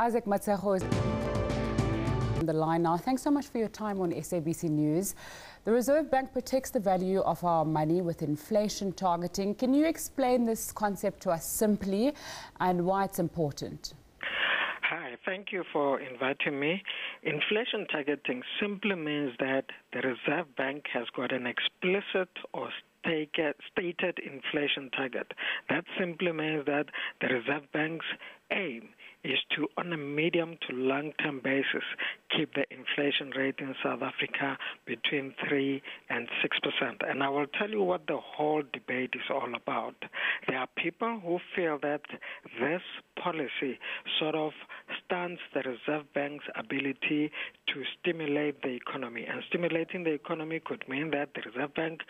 Issac Matshego is on the line now. Thanks so much for your time on SABC News. The Reserve Bank protects the value of our money with inflation targeting. Can you explain this concept to us simply and why it's important? Hi, thank you for inviting me. Inflation targeting simply means that the Reserve Bank has got an explicit or stated inflation target. That simply means that the Reserve Bank's aim is to, on a medium to long-term basis, keep the inflation rate in South Africa between 3 and 6%. And I will tell you what the whole debate is all about. There are people who feel that this policy sort of stunts the Reserve Bank's ability to stimulate the economy. And stimulating the economy could mean that the Reserve Bank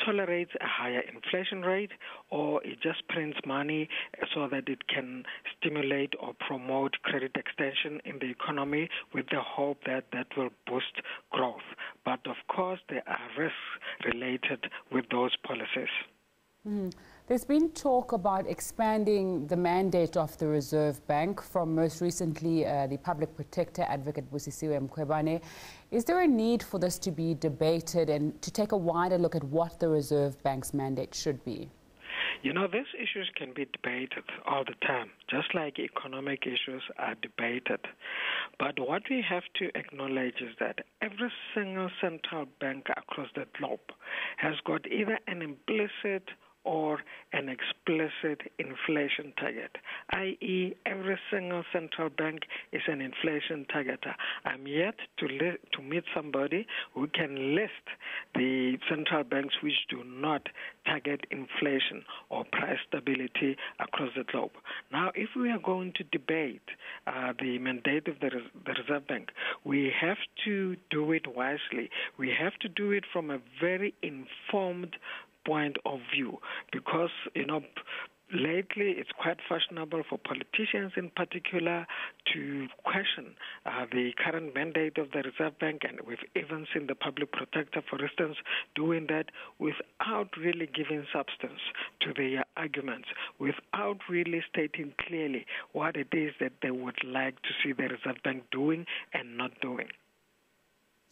tolerates a higher inflation rate, or it just prints money so that it can stimulate or promote credit extension in the economy with the hope that that will boost growth. But of course, there are risks related with those policies. There's been talk about expanding the mandate of the Reserve Bank from most recently the Public Protector Advocate Busisiwe Mkhwebane. Is there a need for this to be debated and to take a wider look at what the Reserve Bank's mandate should be? You know, these issues can be debated all the time, just like economic issues are debated. But what we have to acknowledge is that every single central bank across the globe has got either an implicit or an explicit inflation target, i.e. every single central bank is an inflation targeter. I'm yet to meet somebody who can list the central banks which do not target inflation or price stability across the globe. Now, if we are going to debate the mandate of the Reserve Bank, we have to do it wisely. We have to do it from a very informed point of view, because, you know, lately it's quite fashionable for politicians in particular to question the current mandate of the Reserve Bank, and we've even seen the Public Protector, for instance, doing that without really giving substance to their arguments, without really stating clearly what it is that they would like to see the Reserve Bank doing and not doing.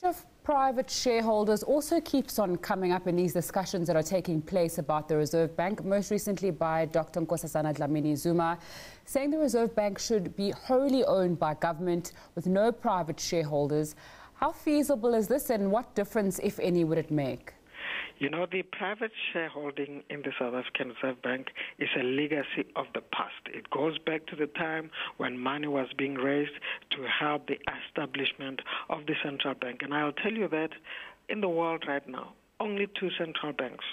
Of private shareholders also keeps on coming up in these discussions that are taking place about the Reserve Bank, most recently by Dr. Nkosazana Dlamini-Zuma, saying the Reserve Bank should be wholly owned by government with no private shareholders. How feasible is this, and what difference, if any, would it make? You know, the private shareholding in the South African Reserve Bank is a legacy of the past. It goes back to the time when money was being raised to help the establishment of the central bank. And I'll tell you that in the world right now, only 2 central banks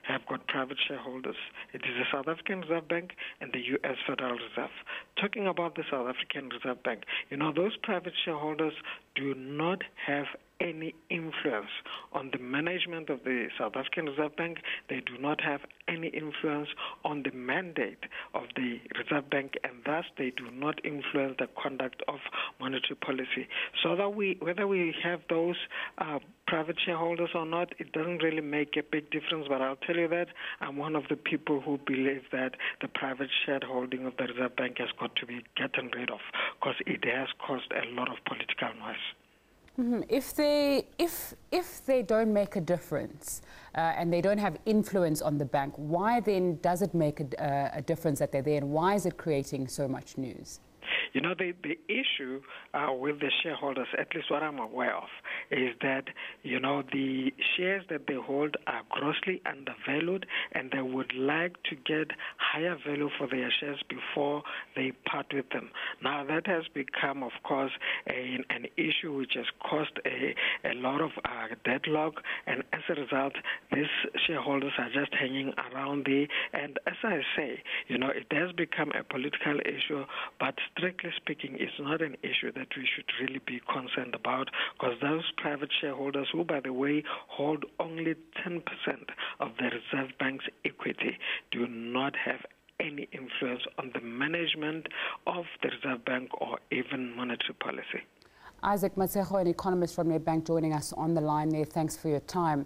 have got private shareholders. It is the South African Reserve Bank and the U.S. Federal Reserve. Talking about the South African Reserve Bank, you know, those private shareholders do not have any influence on the management of the South African Reserve Bank. They do not have any influence on the mandate of the Reserve Bank, and thus they do not influence the conduct of monetary policy. So that whether we have those private shareholders or not, it doesn't really make a big difference. But I'll tell you that I'm one of the people who believe that the private shareholding of the Reserve Bank has got to be gotten rid of, because it has caused a lot of political noise. If they don't make a difference and they don't have influence on the bank, why then does it make a difference that they're there, and why is it creating so much news? You know, the issue with the shareholders, at least what I'm aware of, is that, you know, the shares that they hold are grossly undervalued, and they would like to get higher value for their shares before they part with them. Now, that has become, of course, an issue which has caused a lot of deadlock, and as a result, these shareholders are just hanging around there. And as I say, you know, it has become a political issue, but strictly speaking, it's not an issue that we should really be concerned about, because those private shareholders, who, by the way, hold only 10% of the Reserve Bank's equity, do not have any influence on the management of the Reserve Bank or even monetary policy. Issac Matshego, an economist from Bank, joining us on the line there. Thanks for your time.